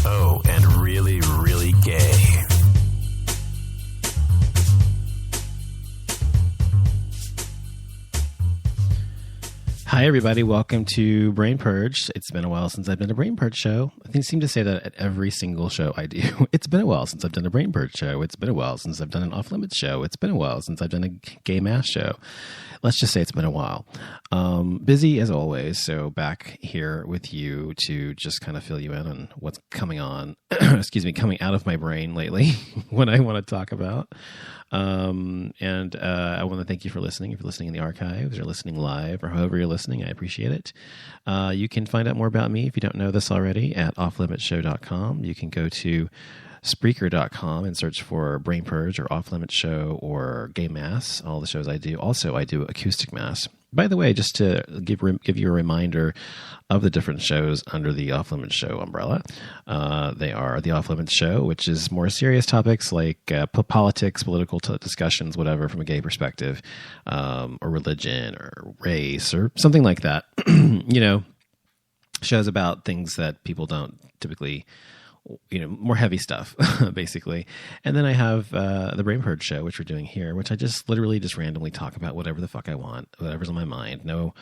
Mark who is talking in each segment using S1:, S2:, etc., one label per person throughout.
S1: Oh, and really, really gay.
S2: Hi, everybody. Welcome to Brain Purge. It's been a while since I've done a Brain Purge show. I seem to say that at every single show I do. It's been a while since I've done a Brain Purge show. It's been a while since I've done an Off-Limits show. It's been a while since I've done a gay mass show. Let's just say it's been a while. Busy as always, so back here with you to just kind of fill you in on what's coming on, coming out of my brain lately, what I want to talk about. I want to thank you for listening. If you're listening in the archives or listening live or however you're listening, I appreciate it. You can find out more about me if you don't know this already at offlimitshow.com. You can go to Spreaker.com and search for Brain Purge or Off Limits Show or Gay Mass, all the shows I do. Also, I do Acoustic Mass. By the way, just to give you a reminder of the different shows under the Off Limits Show umbrella, they are the Off Limits Show, which is more serious topics like politics, political discussions, whatever, from a gay perspective, or religion or race or something like that. Shows about things that people don't typically, more heavy stuff, basically. And then I have the Brain Purge show, which we're doing here, which I just literally just randomly talk about whatever the fuck I want, whatever's on my mind. No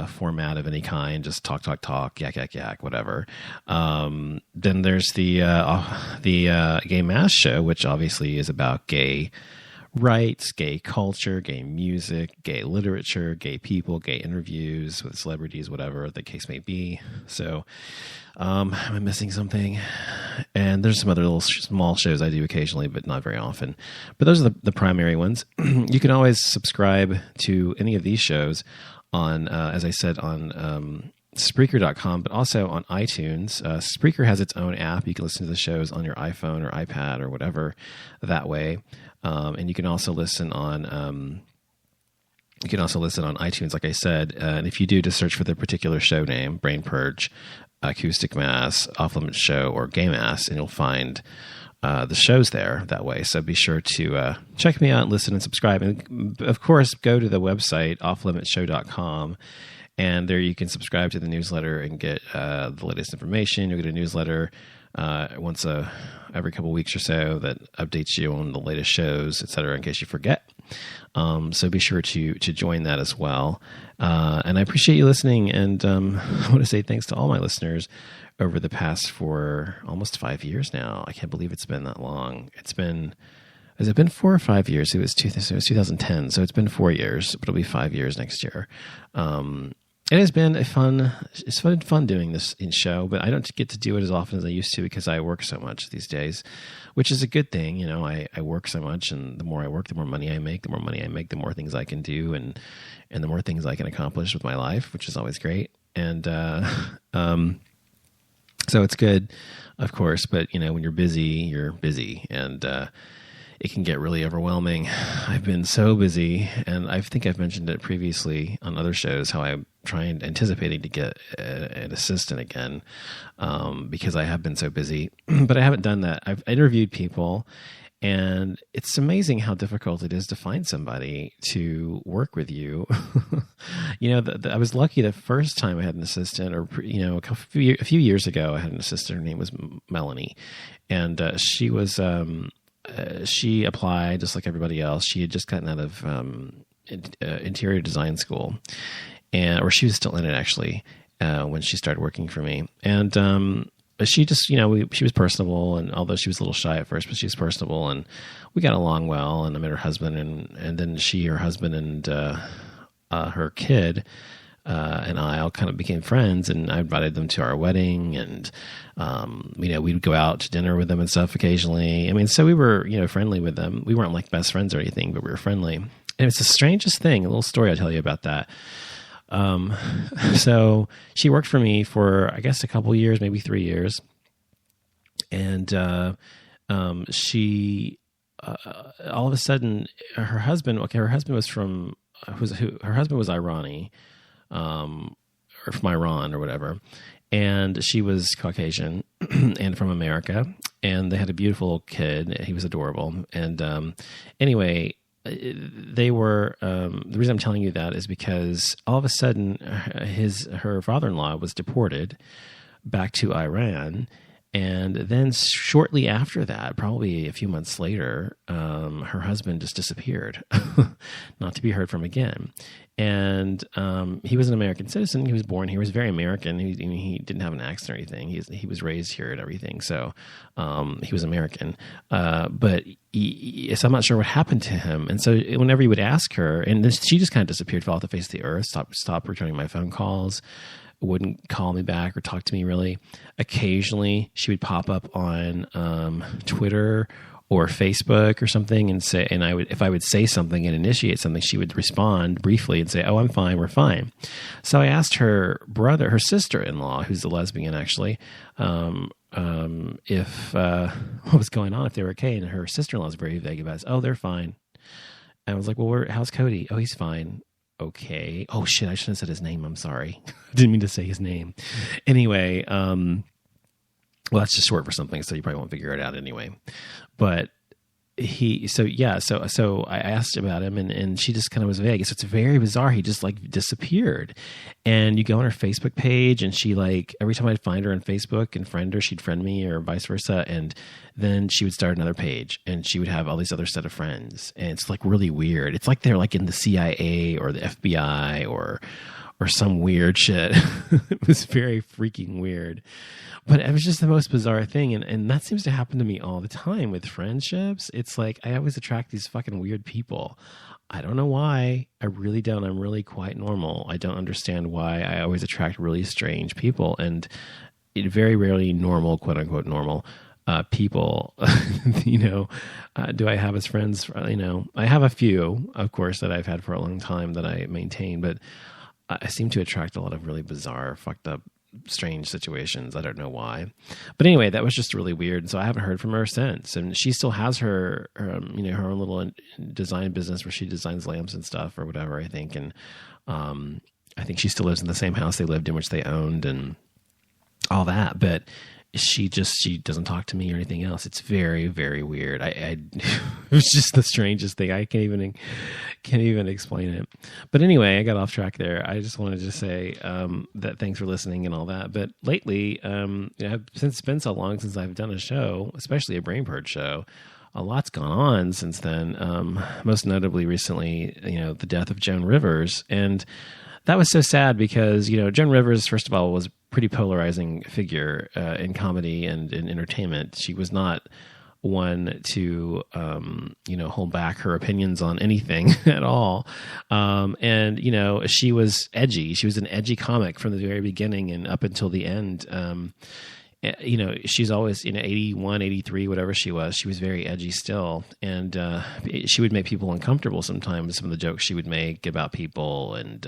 S2: format of any kind, just talk, yak, whatever. Then there's the Gay Mass show, which obviously is about gay rights, gay culture, gay music, gay literature, gay people, gay interviews with celebrities, whatever the case may be. So am I missing something? And there's some other little small shows I do occasionally, but not very often. But those are the primary ones. You can always subscribe to any of these shows on, as I said, on Spreaker.com, but also on iTunes. Spreaker has its own app. You can listen to the shows on your iPhone or iPad or whatever that way. And you can also listen on iTunes, like I said. And if you do, just search for the particular show name, Brain Purge, Acoustic Mass, Off Limits Show, or Gay Mass, and you'll find the shows there that way. So be sure to check me out, listen, and subscribe. And of course, go to the website, offlimitshow.com. And there you can subscribe to the newsletter and get the latest information. You'll get a newsletter once every couple of weeks or so that updates you on the latest shows, et cetera, in case you forget. So be sure to join that as well. And I appreciate you listening. And I want to say thanks to all my listeners over the past for almost 5 years now. I can't believe it's been that long. Has it been 4 or 5 years? It was 2010. So it's been 4 years, but it'll be 5 years next year. It has been it's fun doing this in show, but I don't get to do it as often as I used to because I work so much these days, which is a good thing. I work so much, and the more I work, the more money I make. The more money I make, the more things I can do, and the more things I can accomplish with my life, which is always great. And so it's good, of course. But when you're busy, and it can get really overwhelming. I've been so busy, and I think I've mentioned it previously on other shows, how I'm anticipating to get an assistant again, because I have been so busy, but I haven't done that. I've interviewed people, and it's amazing how difficult it is to find somebody to work with you. I was lucky the first time I had an assistant, or a few years ago, I had an assistant. Her name was Melanie, and she was. She applied just like everybody else. She had just gotten out of interior design school, or she was still in it actually when she started working for me. And she just, she was personable, and although she was a little shy at first, but she was personable, and we got along well. And I met her husband, and then her husband, and her kid. And I all kind of became friends, and I invited them to our wedding, and, we'd go out to dinner with them and stuff occasionally. I mean, so we were, friendly with them. We weren't like best friends or anything, but we were friendly. And it's the strangest thing, a little story I'll tell you about that. So she worked for me for, I guess, a couple years, maybe 3 years. And, she, all of a sudden, her husband was her husband was Irani, or from Iran or whatever. And she was Caucasian and from America, and they had a beautiful kid. He was adorable. And anyway, they were, the reason I'm telling you that is because all of a sudden her father-in-law was deported back to Iran, And then shortly after that, probably a few months later, her husband just disappeared, not to be heard from again. And he was an American citizen. He was born here. He was very American. He didn't have an accent or anything. He was raised here and everything. So he was American. But so I'm not sure what happened to him. And so whenever you would ask her, and then she just kind of disappeared, fell off the face of the earth, stopped returning my phone calls, wouldn't call me back or talk to me really. Occasionally she would pop up on Twitter or Facebook or something and say, and if I would say something and initiate something, she would respond briefly and say, "Oh, I'm fine. We're fine." So I asked her sister-in-law, who's a lesbian actually, if what was going on, if they were okay. And her sister-in-law was very vague about it. "Oh, they're fine." And I was like, "Well, how's Cody?" "Oh, he's fine." "Okay." "Oh shit, I shouldn't have said his name. I'm sorry." Didn't mean to say his name. Anyway, well, that's just short for something, so you probably won't figure it out anyway. But so I asked about him, and she just kind of was vague. So it's very bizarre. He just like disappeared. And you go on her Facebook page, and she like, every time I'd find her on Facebook and friend her, she'd friend me or vice versa. And then she would start another page, and she would have all these other set of friends. And it's like really weird. It's like they're like in the CIA or the FBI or some weird shit. It was very freaking weird. But it was just the most bizarre thing. And that seems to happen to me all the time with friendships. It's like I always attract these fucking weird people. I don't know why. I really don't. I'm really quite normal. I don't understand why I always attract really strange people. And very rarely normal, quote unquote normal people, do I have as friends? I have a few, of course, that I've had for a long time that I maintain, but I seem to attract a lot of really bizarre, fucked up, strange situations. I don't know why. But anyway, that was just really weird. And so I haven't heard from her since. And she still has her own little design business where she designs lamps and stuff or whatever, I think. And I think she still lives in the same house they lived in, which they owned and all that. But she doesn't talk to me or anything else. It's very, very weird. It was just the strangest thing. I can't even explain it. But anyway, I got off track there. I just wanted to say that thanks for listening and all that. But lately, since it's been so long since I've done a show, especially a Brain Purge show, a lot's gone on since then. Most notably recently, the death of Joan Rivers. And that was so sad because, Joan Rivers, first of all, was a pretty polarizing figure in comedy and in entertainment. She was not one to, hold back her opinions on anything at all. And she was edgy. She was an edgy comic from the very beginning and up until the end. She's always, 81, 83, whatever she was very edgy still. And she would make people uncomfortable sometimes, some of the jokes she would make about people. And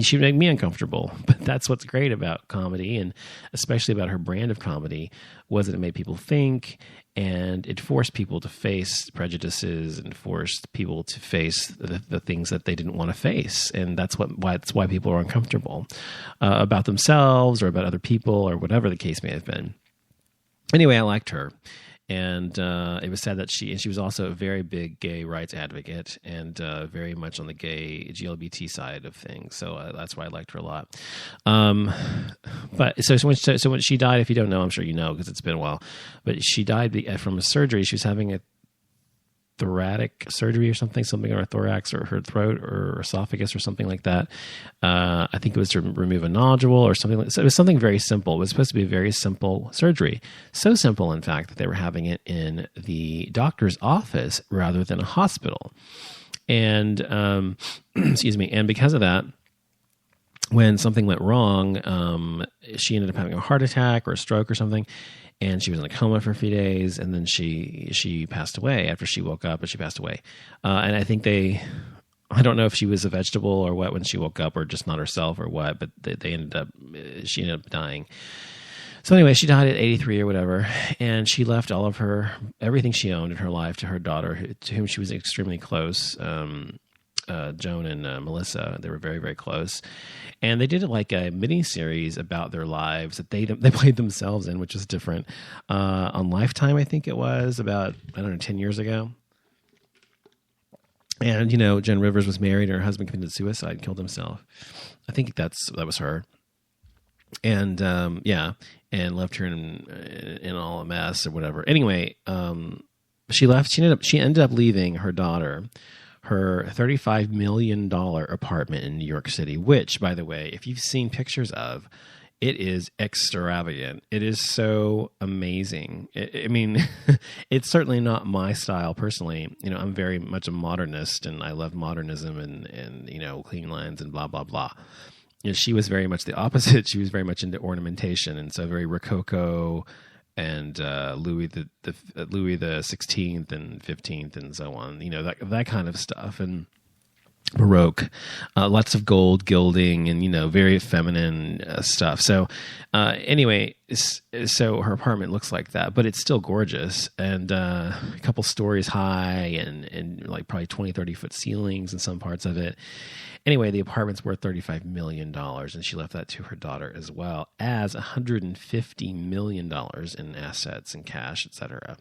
S2: she would make me uncomfortable. But that's what's great about comedy, and especially about her brand of comedy, was that it made people think, and it forced people to face prejudices and forced people to face the things that they didn't want to face. And that's why people are uncomfortable about themselves or about other people or whatever the case may have been. Anyway, I liked her. And it was sad that she was also a very big gay rights advocate and very much on the gay LGBT side of things. So that's why I liked her a lot. But so when she died, if you don't know, I'm sure you know because it's been a while. But she died from a surgery. She was having a thoracic surgery or something on her thorax or her throat or esophagus or something like that. I think it was to remove a nodule or something like that. So it was something very simple. It was supposed to be a very simple surgery. So simple, in fact, that they were having it in the doctor's office rather than a hospital. And, excuse me. And because of that, when something went wrong, she ended up having a heart attack or a stroke or something. And she was in a coma for a few days, and then she passed away after she woke up, but she passed away. And I think I don't know if she was a vegetable or what when she woke up, or just not herself or what, but she ended up dying. So anyway, she died at 83 or whatever, and she left all of everything she owned in her life to her daughter, to whom she was extremely close. Joan and Melissa, they were very, very close. And they did like a mini series about their lives that they played themselves in, which is different. On Lifetime, I think it was about, 10 years ago. And, Joan Rivers was married and her husband committed suicide, killed himself. I think that was her. and and left her in all a mess or whatever. Anyway, she left. She ended up leaving her daughter her $35 million apartment in New York City, which, by the way, if you've seen pictures of, it is extravagant. It is so amazing. I mean, it's certainly not my style personally. I'm very much a modernist, and I love modernism and clean lines and blah, blah, blah. She was very much the opposite. She was very much into ornamentation, and so very Rococo and Louis the 16th and 15th and so on. That kind of stuff, and Baroque, lots of gold gilding and very feminine stuff. So anyway, so her apartment looks like that, but it's still gorgeous, and a couple stories high, and like probably 20-30 foot ceilings in some parts of it. Anyway, the apartment's worth $35 million, and she left that to her daughter, as well as $150 million in assets and cash, etc.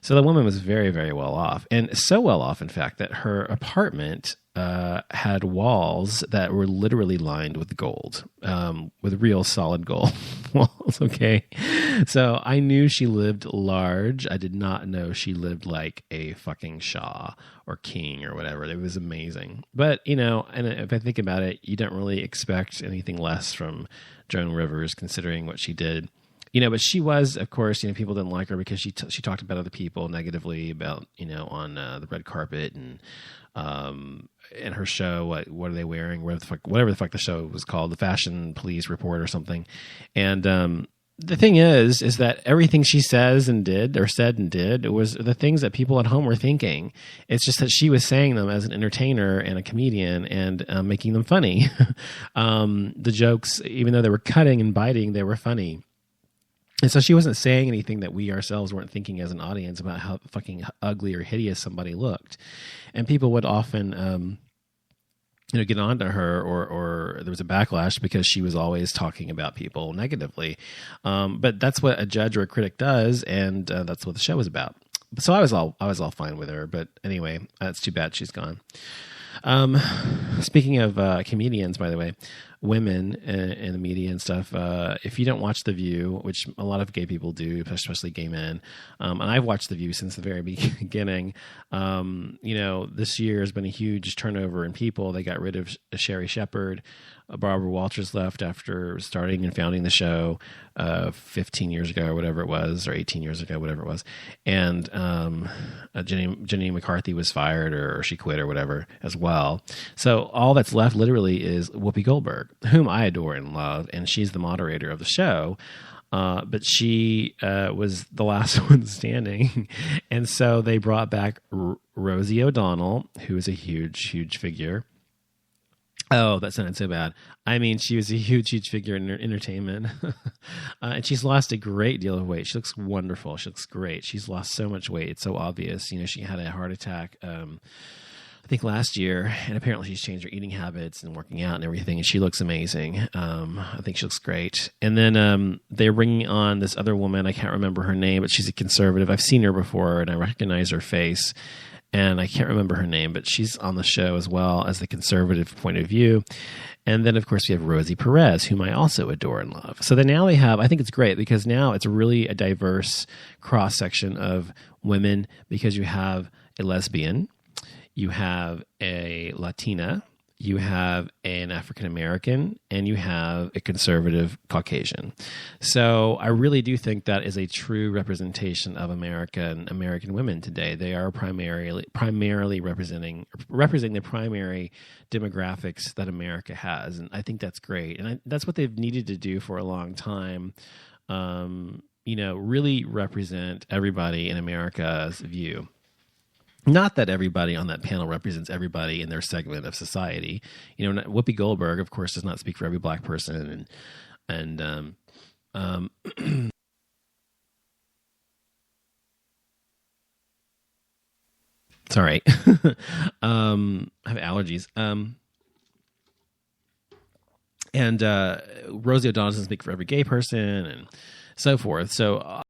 S2: So the woman was very, very well off, and so well off, in fact, that her apartment had walls that were literally lined with gold, with real solid gold walls. Okay. So I knew she lived large. I did not know she lived like a fucking Shah or king or whatever. It was amazing. But, and if I think about it, you don't really expect anything less from Joan Rivers, considering what she did. But she was, of course, people didn't like her because she talked about other people negatively about, on the red carpet, and her show, what are they wearing? Whatever the fuck the show was called, the Fashion Police Report or something. And the thing is that everything she says and did, or said and did, was the things that people at home were thinking. It's just that she was saying them as an entertainer and a comedian and making them funny. The jokes, even though they were cutting and biting, they were funny. And so she wasn't saying anything that we ourselves weren't thinking as an audience about how fucking ugly or hideous somebody looked. And people would often, get on to her, or there was a backlash because she was always talking about people negatively. But that's what a judge or a critic does, and that's what the show was about. So I was all fine with her. But anyway, it's too bad she's gone. Speaking of comedians, by the way, women in the media and stuff, if you don't watch The View, which a lot of gay people do, especially gay men, and I've watched The View since the very beginning, this year has been a huge turnover in people. They got rid of Sherry Shepherd. Barbara Walters left after starting and founding the show 15 years ago or whatever it was, or 18 years ago, whatever it was. And Jenny McCarthy was fired, or she quit or whatever as well. So all that's left literally is Whoopi Goldberg, whom I adore and love, and she's the moderator of the show. But she was the last one standing. And so they brought back Rosie O'Donnell, who is a huge, huge figure. Oh, that sounded so bad. I mean, she was a huge, huge figure in entertainment. And she's lost a great deal of weight. She looks wonderful. She looks great. She's lost so much weight. It's so obvious. She had a heart attack, I think last year, and apparently she's changed her eating habits and working out and everything, and she looks amazing. I think she looks great. And then they're bringing on this other woman. I can't remember her name, but she's a conservative. I've seen her before, and I recognize her face. And I can't remember her name, but she's on the show as well as the conservative point of view. And then, of course, we have Rosie Perez, whom I also adore and love. So then now they have, I think it's great because now it's really a diverse cross-section of women, because you have a lesbian, you have a Latina, you have an African-American, and you have a conservative Caucasian. So I really do think that is a true representation of American women today. They are primarily representing the primary demographics that America has, and I think that's great. And that's what they've needed to do for a long time. Really represent everybody in America's view. Not that everybody on that panel represents everybody in their segment of society. Whoopi Goldberg, of course, does not speak for every black person, and sorry, I have allergies. And Rosie O'Donnell doesn't speak for every gay person, and so forth. So